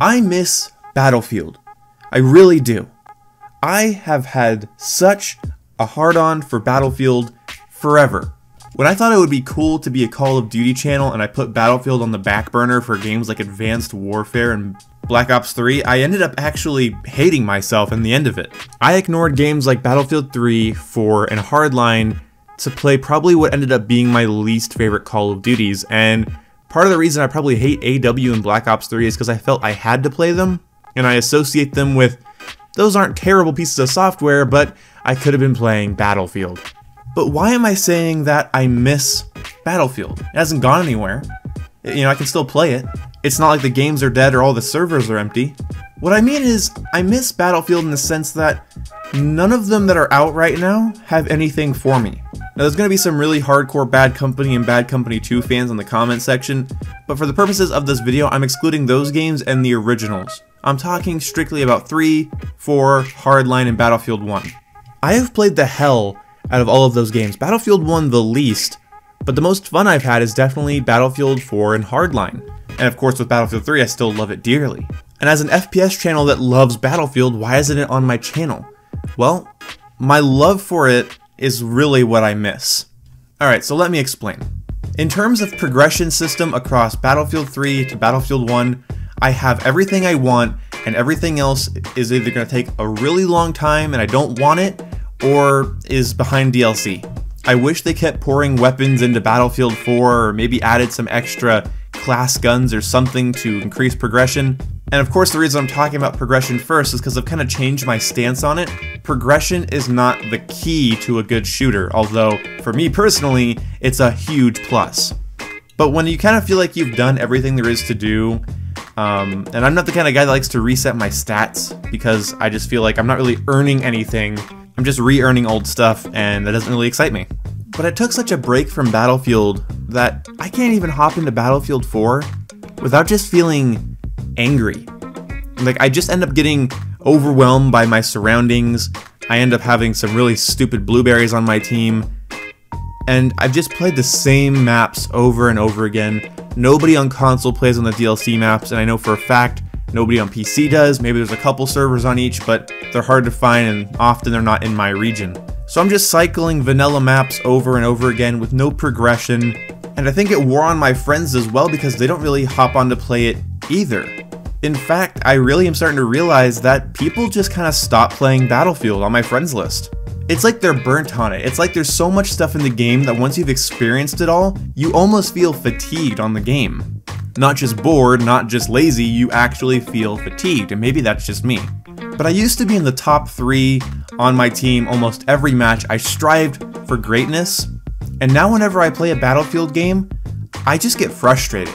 I miss Battlefield. I really do. I have had such a hard-on for Battlefield forever. When I thought it would be cool to be a Call of Duty channel and I put Battlefield on the back burner for games like Advanced Warfare and Black Ops 3, I ended up actually hating myself in the end of it. I ignored games like Battlefield 3, 4, and Hardline to play probably what ended up being my least favorite Call of Duties, and part of the reason I probably hate AW and Black Ops 3 is because I felt I had to play them, and I associate them with, those aren't terrible pieces of software, but I could have been playing Battlefield. But why am I saying that I miss Battlefield? It hasn't gone anywhere. You know, I can still play it. It's not like the games are dead or all the servers are empty. What I mean is, I miss Battlefield in the sense that none of them that are out right now have anything for me. Now there's going to be some really hardcore Bad Company and Bad Company 2 fans in the comment section, but for the purposes of this video, I'm excluding those games and the originals. I'm talking strictly about 3, 4, Hardline, and Battlefield 1. I have played the hell out of all of those games. Battlefield 1 the least, but the most fun I've had is definitely Battlefield 4 and Hardline. And of course with Battlefield 3 I still love it dearly. And as an FPS channel that loves Battlefield, why isn't it on my channel? Well, my love for it is really what I miss. Alright, so let me explain. In terms of progression system across Battlefield 3 to Battlefield 1, I have everything I want, and everything else is either going to take a really long time and I don't want it, or is behind DLC. I wish they kept pouring weapons into Battlefield 4, or maybe added some extra class guns or something to increase progression. And of course the reason I'm talking about progression first is because I've kind of changed my stance on it. Progression is not the key to a good shooter, although for me personally, it's a huge plus. But when you kind of feel like you've done everything there is to do, and I'm not the kind of guy that likes to reset my stats, because I just feel like I'm not really earning anything. I'm just re-earning old stuff, and that doesn't really excite me. But I took such a break from Battlefield that I can't even hop into Battlefield 4 without just feeling angry. Like, I just end up getting overwhelmed by my surroundings. I end up having some really stupid blueberries on my team. And I've just played the same maps over and over again. Nobody on console plays on the DLC maps, and I know for a fact nobody on PC does. Maybe there's a couple servers on each, but they're hard to find and often they're not in my region. So I'm just cycling vanilla maps over and over again with no progression, and I think it wore on my friends as well because they don't really hop on to play it either. In fact, I really am starting to realize that people just kind of stop playing Battlefield on my friends list. It's like they're burnt on it. It's like there's so much stuff in the game that once you've experienced it all, you almost feel fatigued on the game. Not just bored, not just lazy, you actually feel fatigued, and maybe that's just me. But I used to be in the top 3 on my team almost every match. I strived for greatness, and now whenever I play a Battlefield game, I just get frustrated.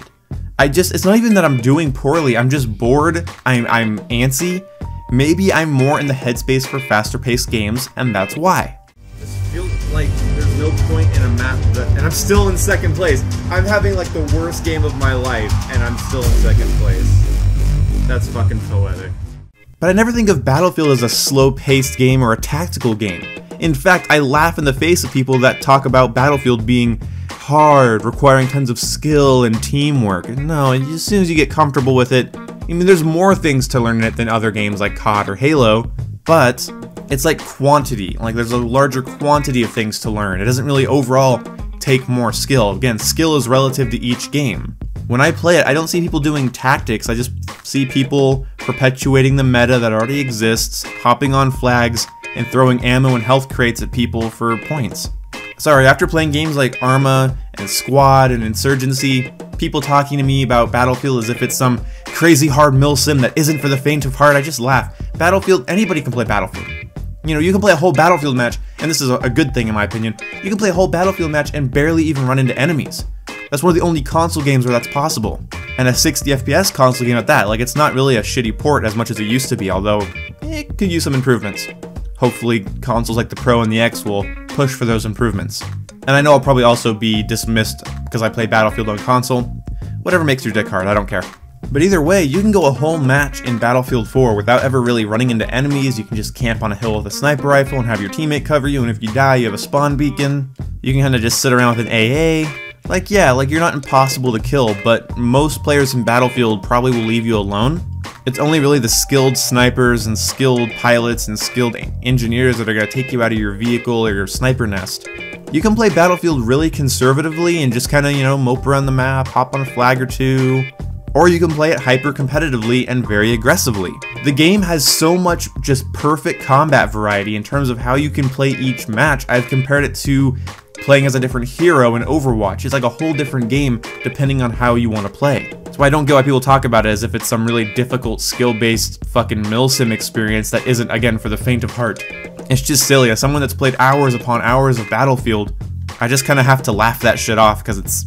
It's not even that I'm doing poorly, I'm just bored, I'm antsy. Maybe I'm more in the headspace for faster paced games, and that's why. This feels like there's no point in a map and I'm still in second place. I'm having like the worst game of my life, and I'm still in second place. That's fucking poetic. But I never think of Battlefield as a slow-paced game or a tactical game. In fact, I laugh in the face of people that talk about Battlefield being hard, requiring tons of skill and teamwork. No, as soon as you get comfortable with it, I mean, there's more things to learn in it than other games like COD or Halo, but it's like quantity. Like, there's a larger quantity of things to learn. It doesn't really overall take more skill. Again, skill is relative to each game. When I play it, I don't see people doing tactics. I just see people perpetuating the meta that already exists, hopping on flags, and throwing ammo and health crates at people for points. Sorry, after playing games like Arma and Squad and Insurgency, people talking to me about Battlefield as if it's some crazy hard milsim that isn't for the faint of heart, I just laugh. Battlefield, anybody can play Battlefield. You know, you can play a whole Battlefield match, and this is a good thing in my opinion, you can play a whole Battlefield match and barely even run into enemies. That's one of the only console games where that's possible. And a 60 FPS console game at that. Like, it's not really a shitty port as much as it used to be, although it could use some improvements. Hopefully consoles like the Pro and the X will push for those improvements. And I know I'll probably also be dismissed because I play Battlefield on console. Whatever makes your dick hard, I don't care. But either way, you can go a whole match in Battlefield 4 without ever really running into enemies. You can just camp on a hill with a sniper rifle and have your teammate cover you, and if you die, you have a spawn beacon. You can kind of just sit around with an AA. Like, yeah, like, you're not impossible to kill, but most players in Battlefield probably will leave you alone. It's only really the skilled snipers and skilled pilots and skilled engineers that are going to take you out of your vehicle or your sniper nest. You can play Battlefield really conservatively and just kind of, mope around the map, hop on a flag or two. Or you can play it hyper competitively and very aggressively. The game has so much just perfect combat variety in terms of how you can play each match. I've compared it to playing as a different hero in Overwatch. It's like a whole different game depending on how you want to play. That's why I don't get why people talk about it as if it's some really difficult skill-based fucking milsim experience that isn't, again, for the faint of heart. It's just silly. As someone that's played hours upon hours of Battlefield, I just kind of have to laugh that shit off because it's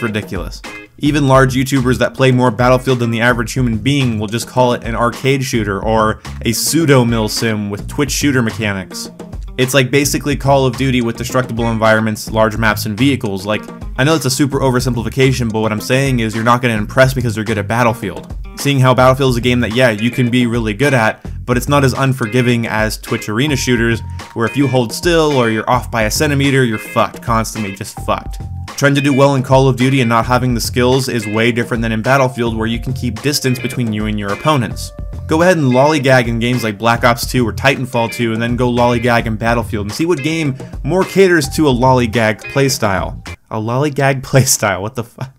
ridiculous. Even large YouTubers that play more Battlefield than the average human being will just call it an arcade shooter or a pseudo-milsim with Twitch shooter mechanics. It's like basically Call of Duty with destructible environments, large maps, and vehicles. Like, I know it's a super oversimplification, but what I'm saying is you're not going to impress because you're good at Battlefield. Seeing how Battlefield is a game that, yeah, you can be really good at, but it's not as unforgiving as Twitch arena shooters, where if you hold still or you're off by a centimeter, you're fucked, constantly just fucked. Trying to do well in Call of Duty and not having the skills is way different than in Battlefield, where you can keep distance between you and your opponents. Go ahead and lollygag in games like Black Ops 2 or Titanfall 2, and then go lollygag in Battlefield and see what game more caters to a lollygag playstyle. A lollygag playstyle, what the fuck?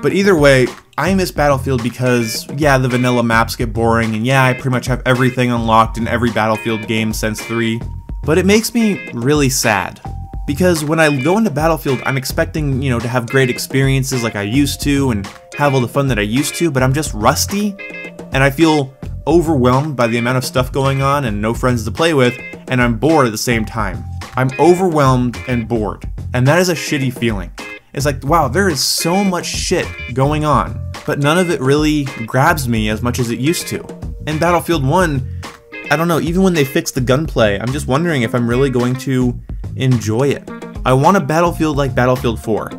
But either way, I miss Battlefield because, yeah, the vanilla maps get boring, and yeah, I pretty much have everything unlocked in every Battlefield game since 3. But it makes me really sad. Because when I go into Battlefield, I'm expecting, to have great experiences like I used to and have all the fun that I used to, but I'm just rusty, and I feel overwhelmed by the amount of stuff going on and no friends to play with, and I'm bored at the same time. I'm overwhelmed and bored, and that is a shitty feeling. It's like, wow, there is so much shit going on, but none of it really grabs me as much as it used to. In Battlefield 1, I don't know, even when they fixed the gunplay, I'm just wondering if I'm really going to enjoy it. I want a Battlefield like Battlefield 4,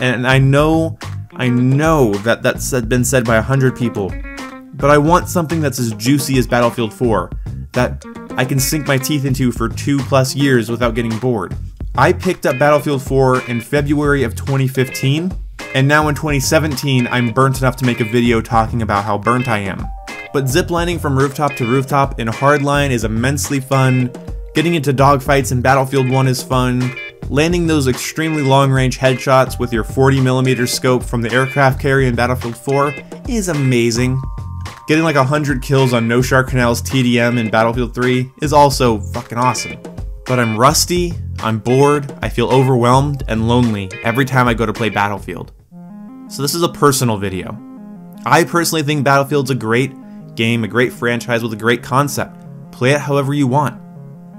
and I know that that's been said by 100 people, but I want something that's as juicy as Battlefield 4, that I can sink my teeth into for 2+ years without getting bored. I picked up Battlefield 4 in February of 2015, and now in 2017 I'm burnt enough to make a video talking about how burnt I am. But ziplining from rooftop to rooftop in Hardline is immensely fun. Getting into dogfights in Battlefield 1 is fun. Landing those extremely long-range headshots with your 40mm scope from the aircraft carrier in Battlefield 4 is amazing. Getting like 100 kills on No Shark Canal's TDM in Battlefield 3 is also fucking awesome. But I'm rusty, I'm bored, I feel overwhelmed and lonely every time I go to play Battlefield. So this is a personal video. I personally think Battlefield's a great game, a great franchise with a great concept. Play it however you want.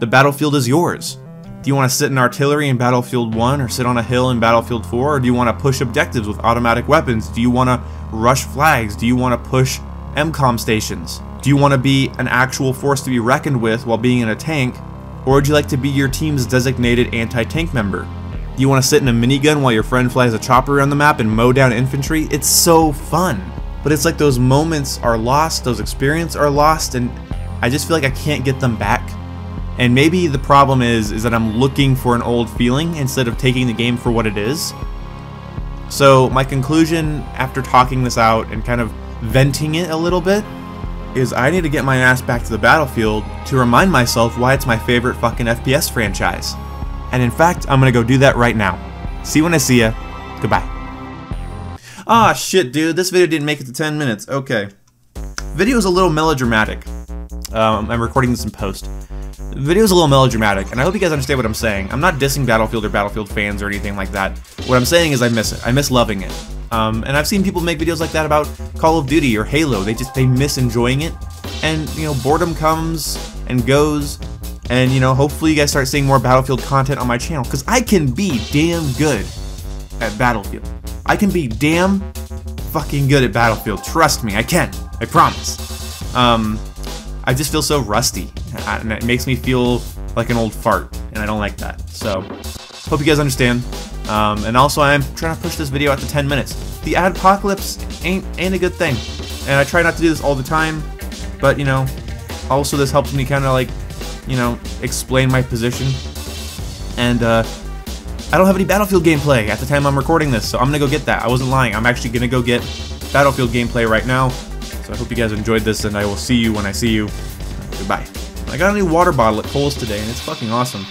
The Battlefield is yours. Do you want to sit in artillery in Battlefield 1 or sit on a hill in Battlefield 4, or do you want to push objectives with automatic weapons? Do you want to rush flags? Do you want to push MCOM stations? Do you want to be an actual force to be reckoned with while being in a tank, or would you like to be your team's designated anti-tank member? Do you want to sit in a minigun while your friend flies a chopper around the map and mow down infantry? It's so fun. But it's like those moments are lost, those experiences are lost, and I just feel like I can't get them back. And maybe the problem is that I'm looking for an old feeling instead of taking the game for what it is. So my conclusion after talking this out and kind of venting it a little bit is I need to get my ass back to the Battlefield to remind myself why it's my favorite fucking FPS franchise. And in fact, I'm gonna go do that right now. See you when I see ya. Goodbye. Ah, shit, dude, this video didn't make it to 10 minutes. Okay. Video's a little melodramatic. I'm recording this in post. The video's a little melodramatic, and I hope you guys understand what I'm saying. I'm not dissing Battlefield or Battlefield fans or anything like that. What I'm saying is I miss it. I miss loving it. And I've seen people make videos like that about Call of Duty or Halo. They miss enjoying it. And, boredom comes and goes. And, hopefully you guys start seeing more Battlefield content on my channel, because I can be damn good at Battlefield. I can be damn fucking good at Battlefield. Trust me, I can. I promise. I just feel so rusty, and it makes me feel like an old fart, and I don't like that. So, hope you guys understand. And also, I'm trying to push this video out to 10 minutes. The adpocalypse ain't a good thing, and I try not to do this all the time. But also this helps me kind of like, explain my position. And I don't have any Battlefield gameplay at the time I'm recording this, so I'm gonna go get that. I wasn't lying. I'm actually gonna go get Battlefield gameplay right now. So So I hope you guys enjoyed this, and I will see you when I see you. Goodbye. I got a new water bottle at Kohl's today, and it's fucking awesome.